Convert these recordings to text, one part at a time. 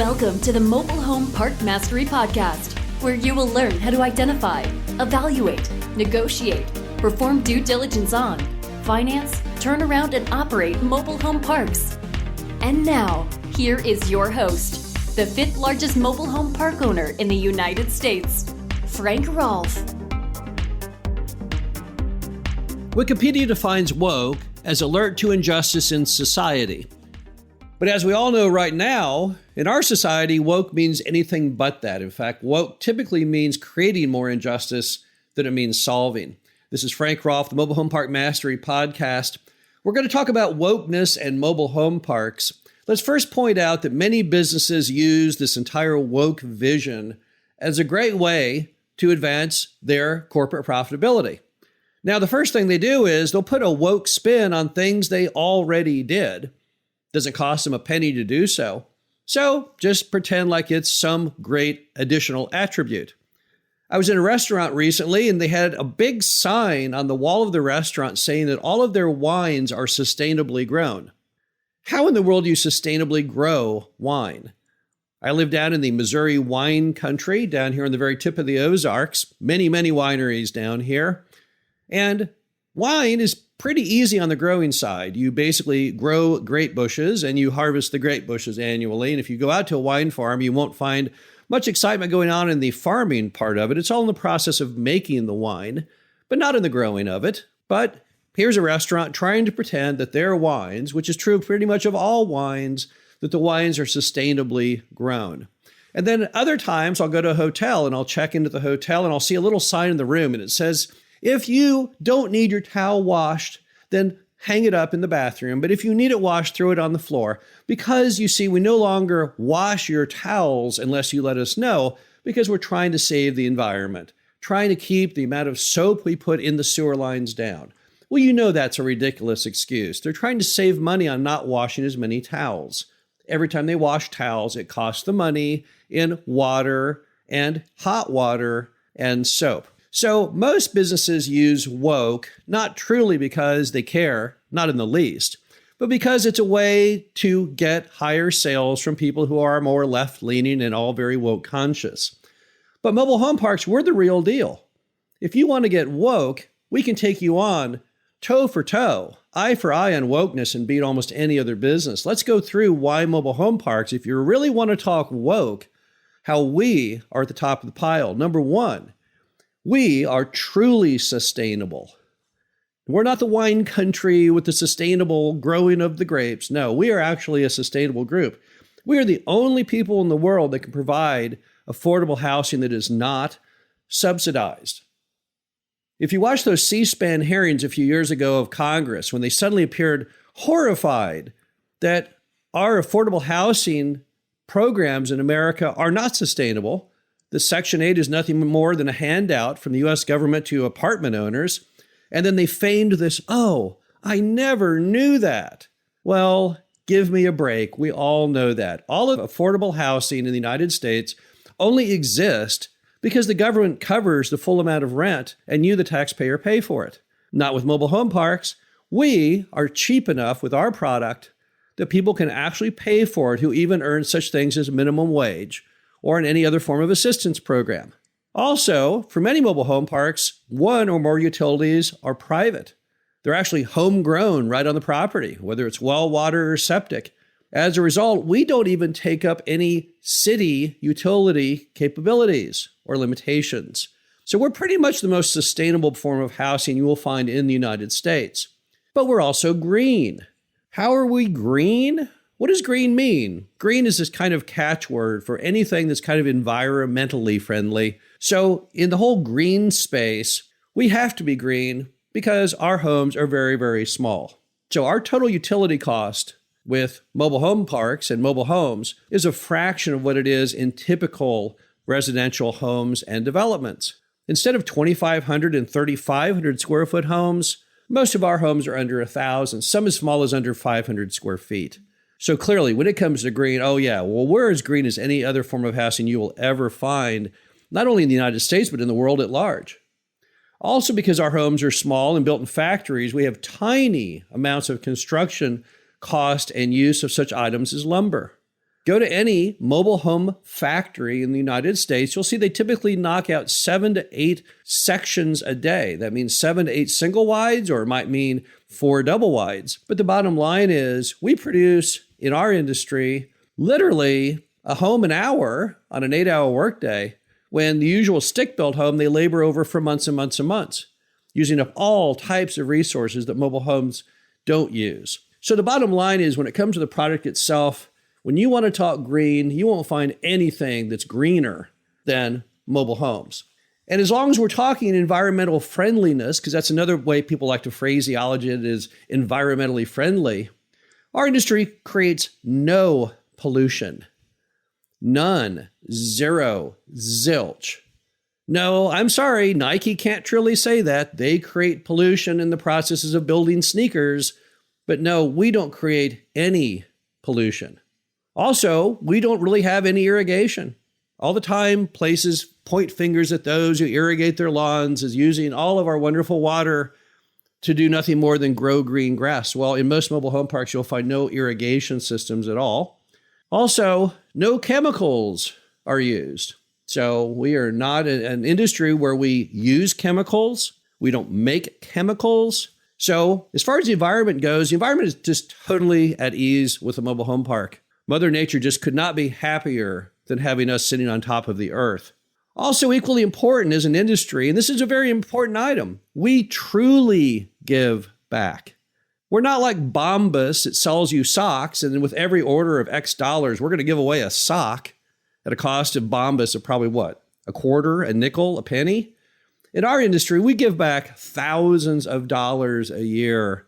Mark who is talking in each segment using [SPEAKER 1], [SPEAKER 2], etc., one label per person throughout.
[SPEAKER 1] Welcome to the Mobile Home Park Mastery Podcast, where you will learn how to identify, evaluate, negotiate, perform due diligence on, finance, turn around, and operate mobile home parks. And now, here is your host, the fifth largest mobile home park owner in the United States, Frank Rolfe.
[SPEAKER 2] Wikipedia defines woke as alert to injustice in society. But as we all know right now, in our society, woke means anything but that. In fact, woke typically means creating more injustice than it means solving. This is Frank Rolfe, the Mobile Home Park Mastery Podcast. We're going to talk about wokeness and mobile home parks. Let's first point out that many businesses use this entire woke vision as a great way to advance their corporate profitability. Now, the first thing they do is they'll put a woke spin on things they already did. Doesn't cost them a penny to do so. So just pretend like it's some great additional attribute. I was in a restaurant recently and they had a big sign on the wall of the restaurant saying that all of their wines are sustainably grown. How in the world do you sustainably grow wine? I live down in the Missouri wine country, down here on the very tip of the Ozarks. Many wineries down here. And wine is pretty easy on the growing side. You basically grow grape bushes and you harvest the grape bushes annually. And if you go out to a wine farm, you won't find much excitement going on in the farming part of it. It's all in the process of making the wine, but not in the growing of it. But here's a restaurant trying to pretend that their wines, which is true pretty much of all wines, that the wines are sustainably grown. And then other times I'll go to a hotel and I'll check into the hotel and I'll see a little sign in the room and it says, if you don't need your towel washed, then hang it up in the bathroom. But if you need it washed, throw it on the floor. Because you see, we no longer wash your towels unless you let us know, because we're trying to save the environment, trying to keep the amount of soap we put in the sewer lines down. Well, you know that's a ridiculous excuse. They're trying to save money on not washing as many towels. Every time they wash towels, it costs the money in water and hot water and soap. So most businesses use woke, not truly because they care, not in the least, but because it's a way to get higher sales from people who are more left-leaning and all very woke conscious. But mobile home parks, we're the real deal. If you want to get woke, we can take you on toe for toe, eye for eye on wokeness and beat almost any other business. Let's go through why mobile home parks, if you really want to talk woke, how we are at the top of the pile. Number one, we are truly sustainable. We're not the wine country with the sustainable growing of the grapes. No, we are actually a sustainable group. We are the only people in the world that can provide affordable housing that is not subsidized. If you watch those C-SPAN hearings a few years ago of Congress, when they suddenly appeared horrified that our affordable housing programs in America are not sustainable, the Section 8 is nothing more than a handout from the U.S. government to apartment owners. And then they feigned this, oh, I never knew that. Well, give me a break. We all know that. All of affordable housing in the United States only exists because the government covers the full amount of rent and you, the taxpayer, pay for it. Not with mobile home parks. We are cheap enough with our product that people can actually pay for it who even earn such things as minimum wage or in any other form of assistance program. Also, for many mobile home parks, one or more utilities are private. They're actually homegrown right on the property, whether it's well, water, or septic. As a result, we don't even take up any city utility capabilities or limitations. So we're pretty much the most sustainable form of housing you will find in the United States. But we're also green. How are we green? What does green mean? Green is this kind of catchword for anything that's kind of environmentally friendly. So in the whole green space, we have to be green because our homes are very small. So our total utility cost with mobile home parks and mobile homes is a fraction of what it is in typical residential homes and developments. Instead of 2,500 and 3,500 square foot homes, most of our homes are under 1,000, some as small as under 500 square feet. So clearly, when it comes to green, oh yeah, well, we're as green as any other form of housing you will ever find, not only in the United States, but in the world at large. Also, because our homes are small and built in factories, we have tiny amounts of construction cost and use of such items as lumber. Go to any mobile home factory in the United States, you'll see they typically knock out 7 to 8 sections a day. That means 7 to 8 single wides, or it might mean 4 double wides. But the bottom line is we produce in our industry literally a home an hour on an 8-hour workday, when the usual stick-built home they labor over for months and months and months, using up all types of resources that mobile homes don't use. So the bottom line is when it comes to the product itself, when you want to talk green, you won't find anything that's greener than mobile homes. And as long as we're talking environmental friendliness, because that's another way people like to phraseology it is environmentally friendly, our industry creates no pollution. None. Zero. Zilch. No, I'm sorry, Nike can't truly say that. They create pollution in the processes of building sneakers. But no, we don't create any pollution. Also, we don't really have any irrigation. All the time, places point fingers at those who irrigate their lawns as using all of our wonderful water to do nothing more than grow green grass. Well, in most mobile home parks, you'll find no irrigation systems at all. Also, no chemicals are used. So we are not an industry where we use chemicals. We don't make chemicals. So as far as the environment goes, the environment is just totally at ease with a mobile home park. Mother Nature just could not be happier than having us sitting on top of the earth. Also equally important as an industry, and this is a very important item, we truly give back. We're not like Bombas that sells you socks, and then with every order of X dollars, we're going to give away a sock at a cost of Bombas of probably what? A quarter, a nickel, a penny? In our industry, we give back thousands of dollars a year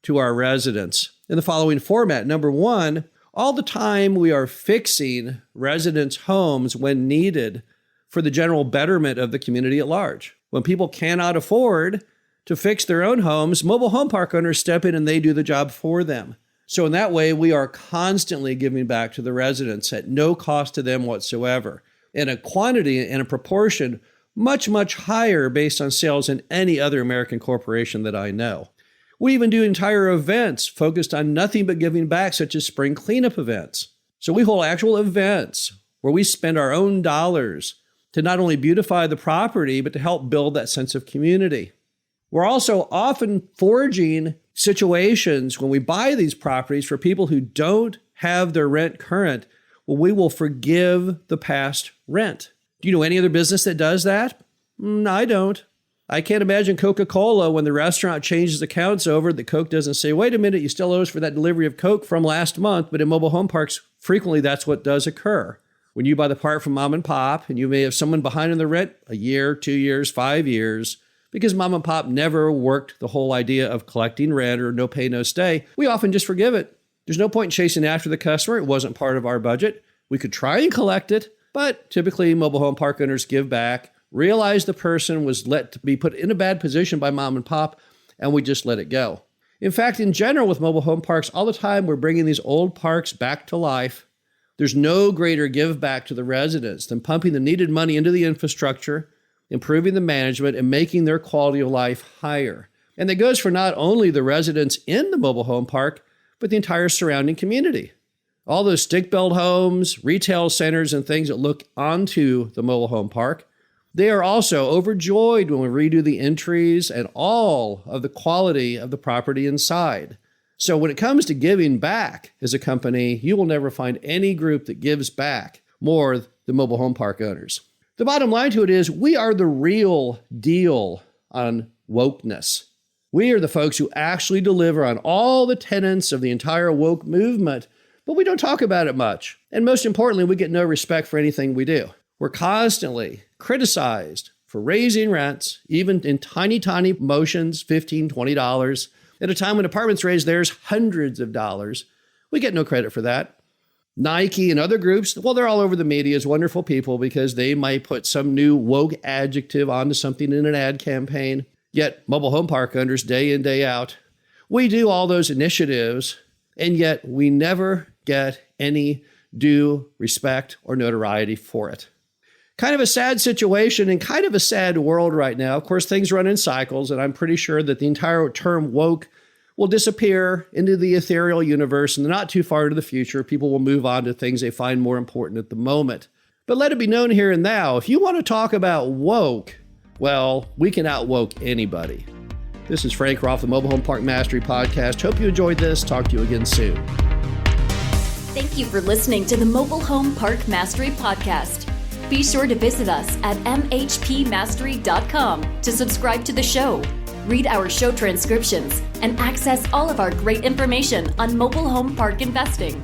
[SPEAKER 2] to our residents in the following format. Number one, all the time we are fixing residents' homes when needed for the general betterment of the community at large. When people cannot afford to fix their own homes, mobile home park owners step in and they do the job for them. So in that way, we are constantly giving back to the residents at no cost to them whatsoever, in a quantity and a proportion much, much higher based on sales than any other American corporation that I know. We even do entire events focused on nothing but giving back, such as spring cleanup events. So we hold actual events where we spend our own dollars to not only beautify the property, but to help build that sense of community. We're also often forging situations when we buy these properties for people who don't have their rent current. Well, we will forgive the past rent. Do you know any other business that does that? I don't. I can't imagine Coca-Cola, when the restaurant changes accounts over, that Coke doesn't say, wait a minute, you still owe us for that delivery of Coke from last month. But in mobile home parks, frequently that's what does occur. When you buy the part from mom and pop, and you may have someone behind on the rent a year, 2 years, 5 years, because mom and pop never worked the whole idea of collecting rent or no pay, no stay, we often just forgive it. There's no point in chasing after the customer. It wasn't part of our budget. We could try and collect it, but typically mobile home park owners give back, realize the person was let to be put in a bad position by mom and pop, and we just let it go. In fact, in general with mobile home parks, all the time we're bringing these old parks back to life. There's no greater give back to the residents than pumping the needed money into the infrastructure, improving the management, and making their quality of life higher. And that goes for not only the residents in the mobile home park, but the entire surrounding community. All those stick-built homes, retail centers, and things that look onto the mobile home park, they are also overjoyed when we redo the entries and all of the quality of the property inside. So when it comes to giving back as a company, you will never find any group that gives back more than mobile home park owners. The bottom line to it is we are the real deal on wokeness. We are the folks who actually deliver on all the tenets of the entire woke movement, but we don't talk about it much. And most importantly, we get no respect for anything we do. We're constantly criticized for raising rents, even in tiny, tiny motions, $15, $20, at a time when apartments raise theirs hundreds of dollars. We get no credit for that. Nike and other groups, well, they're all over the media as wonderful people because they might put some new woke adjective onto something in an ad campaign. Yet mobile home park owners, day in, day out, we do all those initiatives, and yet we never get any due respect or notoriety for it. Kind of a sad situation and kind of a sad world right now. Of course, things run in cycles, and I'm pretty sure that the entire term woke will disappear into the ethereal universe, and not too far into the future, people will move on to things they find more important at the moment. But let it be known here and now, if you want to talk about woke, well, we can out-woke anybody. This is Frank Roth, the Mobile Home Park Mastery Podcast. Hope you enjoyed this. Talk to you again soon.
[SPEAKER 1] Thank you for listening to the Mobile Home Park Mastery Podcast. Be sure to visit us at mhpmastery.com to subscribe to the show, read our show transcriptions, and access all of our great information on mobile home park investing.